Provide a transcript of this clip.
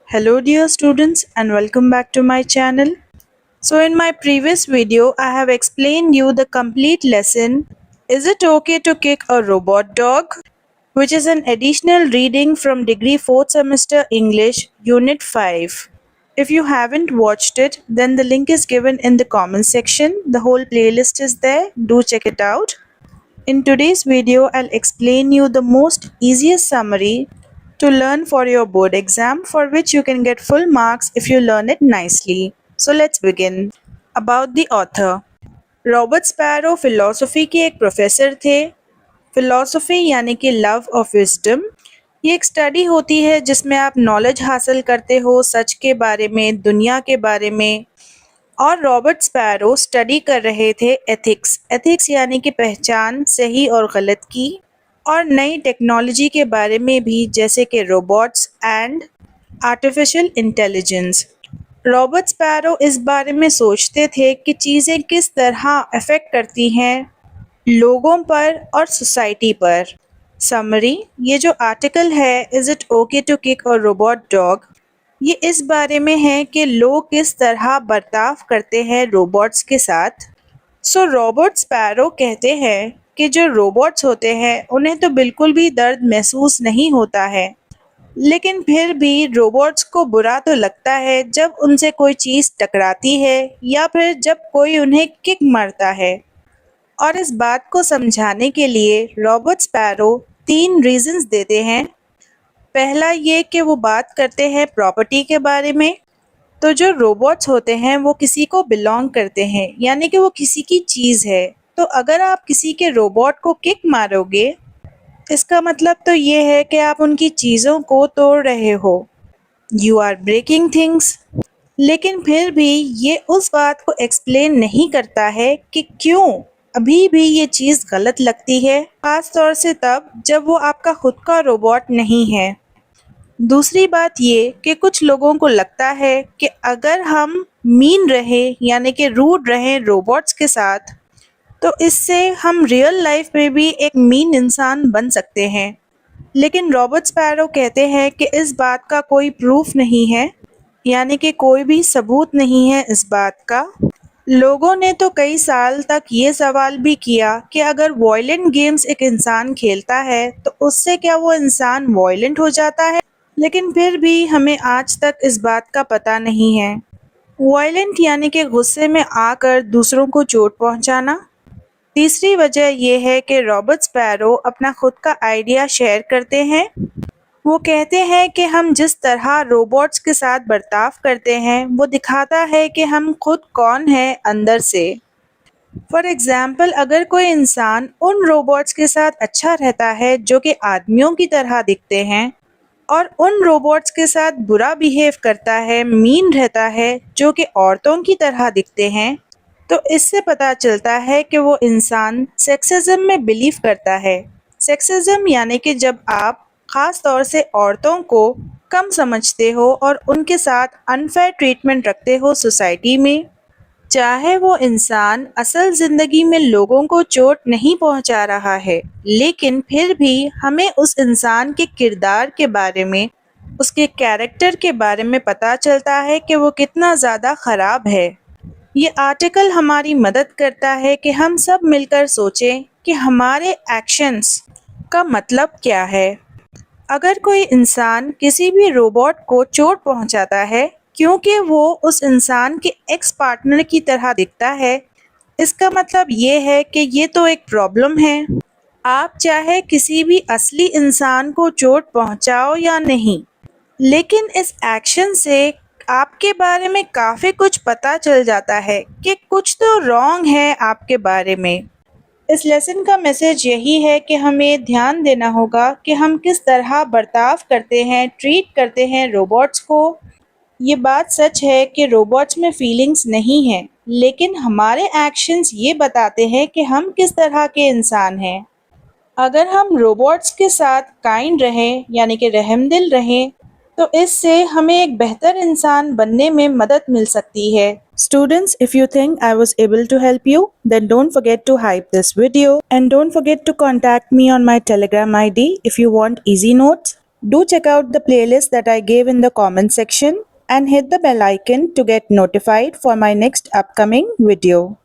Hello dear students and welcome back to my channel. So in my previous video I have explained you the complete lesson Is it okay to kick a robot dog? Which is an additional reading from degree 4th semester English unit 5. If you haven't watched it then the link is given in the comment section. The whole playlist is there. Do check it out. In today's video, I'll explain you the most easiest summary to learn for your board exam for which you can get full marks if you learn it nicely. So let's begin. About the author. Robert sparrow philosophy के एक professor थे। Philosophy यानी कि love of wisdom, ये एक study होती है जिसमें आप नॉलेज हासिल करते हो सच के बारे में, दुनिया के बारे में। और रॉबर्ट स्पैरो स्टडी कर रहे थे एथिक्स। एथिक्स यानी कि पहचान सही और गलत की, और नई टेक्नोलॉजी के बारे में भी, जैसे कि robots and artificial intelligence. Robert sparrow इस बारे में सोचते थे कि चीज़ें किस तरह अफेक्ट करती हैं लोगों पर और सोसाइटी पर। समरी, ये जो आर्टिकल है is it okay to kick a robot dog, ये इस बारे में है कि लोग किस तरह बर्ताव करते हैं रोबोट्स के साथ। सो रॉबर्ट स्पैरो कहते हैं कि जो रोबोट्स होते हैं उन्हें तो बिल्कुल भी दर्द महसूस नहीं होता है, लेकिन फिर भी रोबोट्स को बुरा तो लगता है जब उनसे कोई चीज़ टकराती है या फिर जब कोई उन्हें किक मारता है। और इस बात को समझाने के लिए रॉबर्ट स्पैरो 3 रीजंस देते हैं। पहला ये कि वो बात करते हैं प्रॉपर्टी के बारे में। तो जो रोबोट्स होते हैं वो किसी को बिलोंग करते हैं, यानी कि वो किसी की चीज़ है। तो अगर आप किसी के रोबोट को किक मारोगे, इसका मतलब तो ये है कि आप उनकी चीज़ों को तोड़ रहे हो। You are breaking things. लेकिन फिर भी ये उस बात को एक्सप्लेन नहीं करता है कि क्यों अभी भी ये चीज़ गलत लगती है, ख़ास तौर से तब जब वो आपका खुद का रोबोट नहीं है। दूसरी बात ये कि कुछ लोगों को लगता है कि अगर हम मीन रहे यानी कि रूड रहें रोबोट्स के साथ, तो इससे हम रियल लाइफ में भी एक मीन इंसान बन सकते हैं। लेकिन रॉबर्ट स्पैरो कहते हैं कि इस बात का कोई प्रूफ नहीं है, यानी कि कोई भी सबूत नहीं है इस बात का। लोगों ने तो कई साल तक ये सवाल भी किया कि अगर वॉयलेंट गेम्स एक इंसान खेलता है तो उससे क्या वो इंसान वॉयलेंट हो जाता है, लेकिन फिर भी हमें आज तक इस बात का पता नहीं है। वॉयलेंट यानी कि गुस्से में आकर दूसरों को चोट पहुंचाना। तीसरी वजह यह है कि रॉबर्ट स्पैरो अपना खुद का आइडिया शेयर करते हैं। वो कहते हैं कि हम जिस तरह रोबोट्स के साथ बर्ताव करते हैं वो दिखाता है कि हम खुद कौन हैं अंदर से। फॉर एग्ज़ाम्पल, अगर कोई इंसान उन रोबोट्स के साथ अच्छा रहता है जो कि आदमियों की तरह दिखते हैं, और उन रोबोट्स के साथ बुरा बिहेव करता है, मीन रहता है, जो कि औरतों की तरह दिखते हैं, तो इससे पता चलता है कि वो इंसान सेक्सिज्म में बिलीव करता है। सेक्सिज्म यानी कि जब आप ख़ास तौर से औरतों को कम समझते हो और उनके साथ अनफेयर ट्रीटमेंट रखते हो सोसाइटी में, चाहे वो इंसान असल ज़िंदगी में लोगों को चोट नहीं पहुंचा रहा है, लेकिन फिर भी हमें उस इंसान के किरदार के बारे में, उसके कैरेक्टर के बारे में पता चलता है कि वो कितना ज़्यादा ख़राब है। ये आर्टिकल हमारी मदद करता है कि हम सब मिलकर सोचें कि हमारे एक्शंस का मतलब क्या है। अगर कोई इंसान किसी भी रोबोट को चोट पहुंचाता है क्योंकि वो उस इंसान के एक्स पार्टनर की तरह दिखता है, इसका मतलब ये है कि ये तो एक प्रॉब्लम है। आप चाहे किसी भी असली इंसान को चोट पहुंचाओ या नहीं, लेकिन इस एक्शन से आपके बारे में काफ़ी कुछ पता चल जाता है कि कुछ तो रॉन्ग है आपके बारे में। इस लेसन का मैसेज यही है कि हमें ध्यान देना होगा कि हम किस तरह बर्ताव करते हैं, ट्रीट करते हैं रोबोट्स को। ये बात सच है कि रोबोट्स में फीलिंग्स नहीं हैं, लेकिन हमारे एक्शंस ये बताते हैं कि हम किस तरह के इंसान हैं। अगर हम रोबोट्स के साथ काइंड रहें यानी कि रहमदिल रहें, तो इससे हमें एक बेहतर इंसान बनने में मदद मिल सकती है। Students, if you think I was able to help you, then don't forget to hype this video and don't forget to contact me on my Telegram ID if you want easy notes. Do check out the playlist that I gave in the comment section and hit the bell icon to get notified for my next upcoming video.